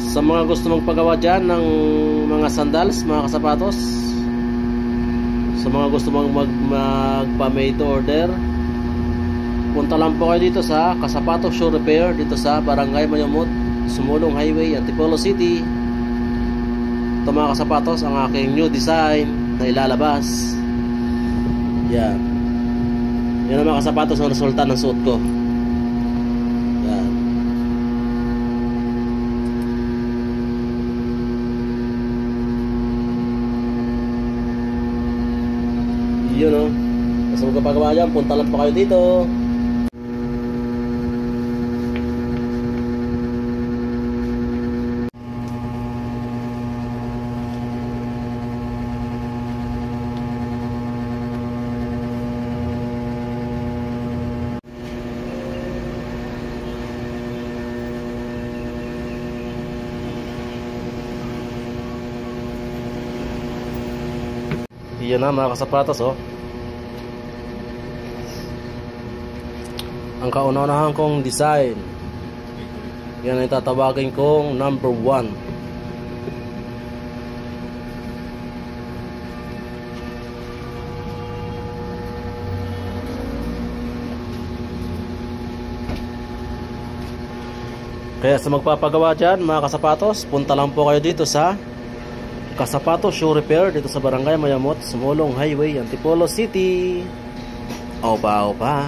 Sa mga gusto magpagawa dyan ng mga sandals, mga kasapatos, sa mga gusto magpa-made to order, punta lang po kayo dito sa Kasapatos Shoe Repair, dito sa Barangay Mayamot, Sumulong Highway, Antipolo City. Ito mga kasapatos, ang aking new design na ilalabas. Yan. Yan ang mga kasapatos na resulta ng suot ko. Yan. Yun o. Kasi magpapagawa dyan, punta lang po kayo dito. Yan na mga kasapatos, oh. Ang kauna-unahan kong design, yan ay tatawagin kong number 1. Kaya sa magpapagawa dyan mga kasapatos, punta lang po kayo dito sa Kasapatos Shoe Repair, dito sa Barangay Mayamot, Sumulong Highway, Antipolo City. Opa, opa.